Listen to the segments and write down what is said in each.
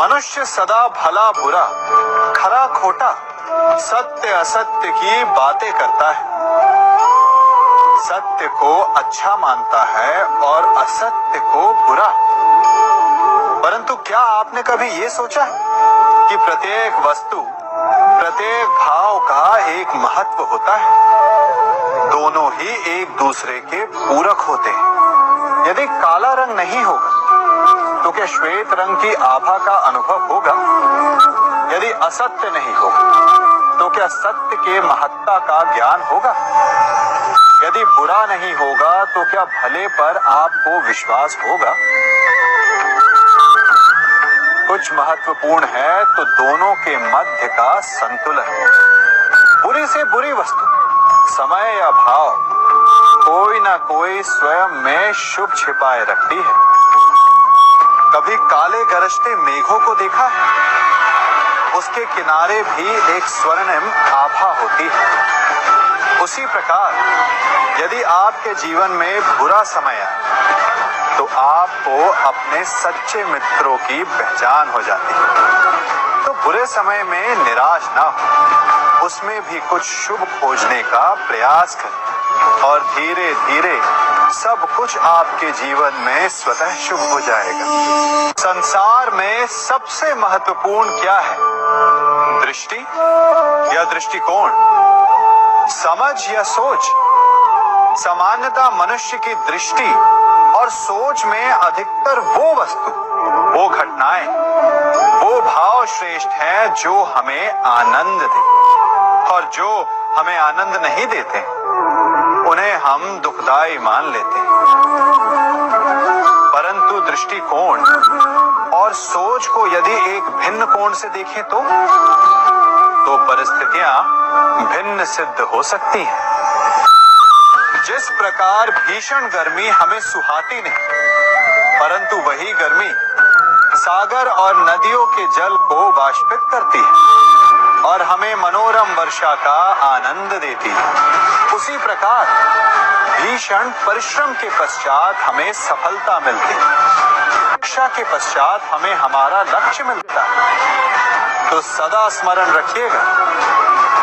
मनुष्य सदा भला बुरा, खरा खोटा, सत्य असत्य की बातें करता है। सत्य को अच्छा मानता है और असत्य को बुरा। परंतु क्या आपने कभी ये सोचा कि प्रत्येक वस्तु, प्रत्येक भाव का एक महत्व होता है? दोनों ही एक दूसरे के पूरक होते हैं। यदि काला रंग नहीं होगा तो क्या श्वेत रंग की आभा का अनुभव होगा? यदि असत्य नहीं होगा तो क्या सत्य के महत्ता का ज्ञान होगा? यदि बुरा नहीं होगा तो क्या भले पर आपको विश्वास होगा? कुछ महत्वपूर्ण है तो दोनों के मध्य का संतुलन। बुरी से बुरी वस्तु, समय या भाव, कोई ना कोई स्वयं में शुभ छिपाए रखती है। कभी काले गरजते मेघों को देखा है? उसके किनारे भी एक स्वर्णिम आभा होती है। उसी प्रकार यदि आपके जीवन में बुरा समय आए तो आपको अपने सच्चे मित्रों की पहचान हो जाती है। तो बुरे समय में निराश ना हो, उसमें भी कुछ शुभ खोजने का प्रयास करें और धीरे धीरे सब कुछ आपके जीवन में स्वतः शुभ हो जाएगा। संसार में सबसे महत्वपूर्ण क्या है? दृष्टि या दृष्टिकोण, समझ या सोच? सामान्यतः मनुष्य की दृष्टि और सोच में अधिकतर वो वस्तु, वो घटनाएं, वो भाव श्रेष्ठ हैं जो हमें आनंद दे, और जो हमें आनंद नहीं देते उन्हें हम दुखदाई मान लेते हैं। परंतु दृष्टिकोण और सोच को यदि एक भिन्न कोण से देखें तो परिस्थितियां भिन्न सिद्ध हो सकती हैं। जिस प्रकार भीषण गर्मी हमें सुहाती नहीं, परंतु वही गर्मी सागर और नदियों के जल को वाष्पित करती है और हमें मनोरम वर्षा का आनंद देती है, उसी प्रकार भीषण परिश्रम के पश्चात हमें सफलता मिलती है। शिक्षा के पश्चात हमें हमारा लक्ष्य मिलता है। तो सदा स्मरण रखिएगा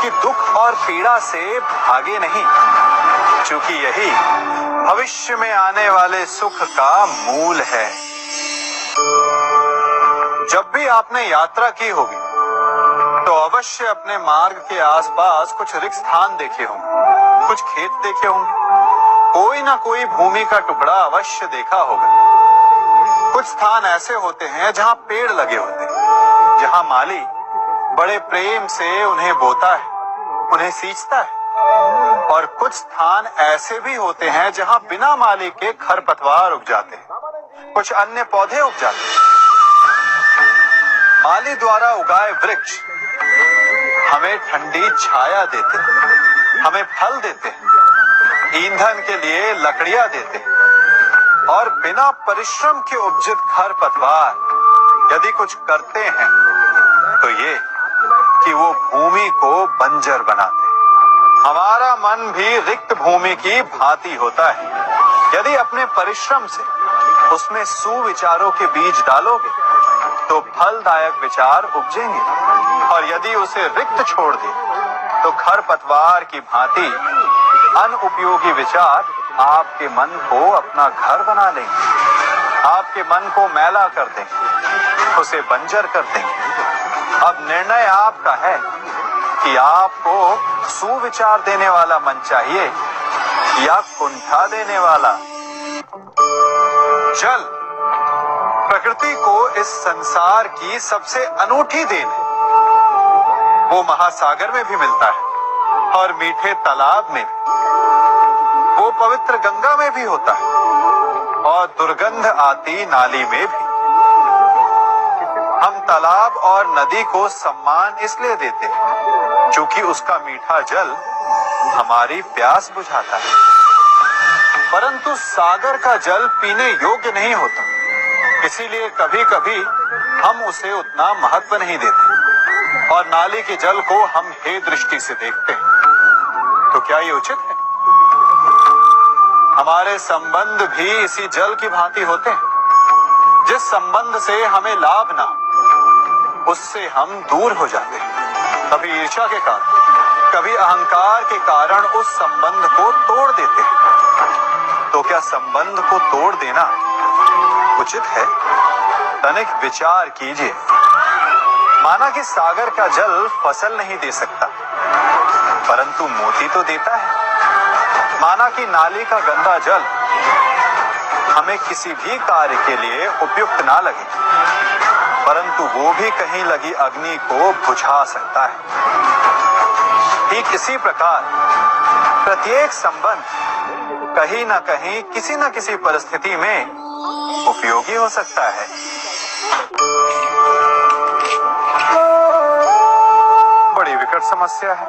कि दुख और पीड़ा से भागे नहीं, क्योंकि यही भविष्य में आने वाले सुख का मूल है। जब भी आपने यात्रा की होगी तो अवश्य अपने मार्ग के आसपास कुछ रिक्त स्थान देखे होंगे, कुछ खेत देखे होंगे, कोई ना कोई भूमि का टुकड़ा अवश्य देखा होगा। कुछ स्थान ऐसे होते हैं जहां पेड़ लगे होते हैं, जहां माली बड़े प्रेम से उन्हें बोता है, उन्हें सींचता है। और कुछ स्थान ऐसे भी होते हैं जहां बिना माली के खरपतवार उग जाते हैं, कुछ अन्य पौधे उग जाते हैं। माली द्वारा उगाए वृक्ष हमें ठंडी छाया देते हैं, हमें फल देते हैं, ईंधन के लिए लकड़ियां देते हैं। और बिना परिश्रम के उपजित खरपतवार यदि कुछ करते हैं तो ये कि वो भूमि को बंजर बनाते हैं। हमारा मन भी रिक्त भूमि की भांति होता है। यदि अपने परिश्रम से उसमें सुविचारों के बीज डालोगे तो फलदायक विचार उपजेंगे, और यदि उसे रिक्त छोड़ दे तो खरपतवार की भांति अनुपयोगी विचार आपके मन को अपना घर बना लेंगे, आपके मन को मैला कर देंगे, उसे बंजर कर देंगे। अब निर्णय आपका है कि आपको सुविचार देने वाला मन चाहिए या कुंठा देने वाला। जल प्रकृति को इस संसार की सबसे अनूठी देन है। वो महासागर में भी मिलता है और मीठे तालाब में भी, वो पवित्र गंगा में भी होता है और दुर्गंध आती नाली में भी। हम तालाब और नदी को सम्मान इसलिए देते हैं क्योंकि उसका मीठा जल हमारी प्यास बुझाता है। परंतु सागर का जल पीने योग्य नहीं होता, इसीलिए कभी कभी हम उसे उतना महत्व नहीं देते और नाली के जल को हम हे दृष्टि से देखते हैं। तो क्या ये उचित है? हमारे संबंध भी इसी जल की भांति होते हैं। जिस संबंध से हमें लाभ ना हो उससे हम दूर हो जाते हैं। कभी ईर्ष्या के कारण, कभी अहंकार के कारण उस संबंध को तोड़ देते हैं। तो क्या संबंध को तोड़ देना उचित है? तनिक विचार कीजिए। माना कि सागर का जल फसल नहीं दे सकता, परंतु मोती तो देता है। माना कि नाली का गंदा जल हमें किसी भी कार्य के लिए उपयुक्त ना लगे, परंतु वो भी कहीं लगी अग्नि को बुझा सकता है। ठीक इसी प्रकार प्रत्येक संबंध कहीं ना कहीं किसी न किसी परिस्थिति में उपयोगी हो सकता है। बड़ी विकट समस्या है।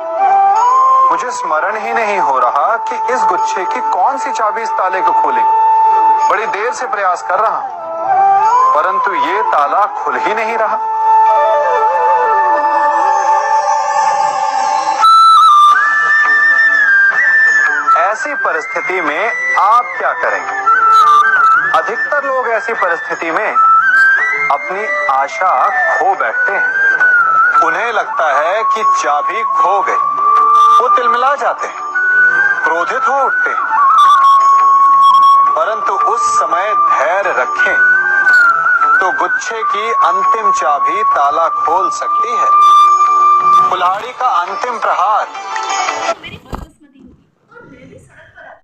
मुझे स्मरण ही नहीं हो रहा कि इस गुच्छे की कौन सी चाबी इस ताले को खोलेगी। बड़ी देर से प्रयास कर रहा हूं, परंतु ये ताला खुल ही नहीं रहा। ऐसी परिस्थिति में आप क्या करेंगे? अधिकतर लोग ऐसी परिस्थिति में अपनी आशा खो बैठते हैं। उन्हें लगता है कि चाबी खो गई। वो तिलमिला जाते हैं, क्रोधित हो उठते हैं, परंतु उस समय धैर्य रखें तो गुच्छे की अंतिम चाबी ताला खोल सकती है। कुल्हाड़ी का अंतिम प्रहार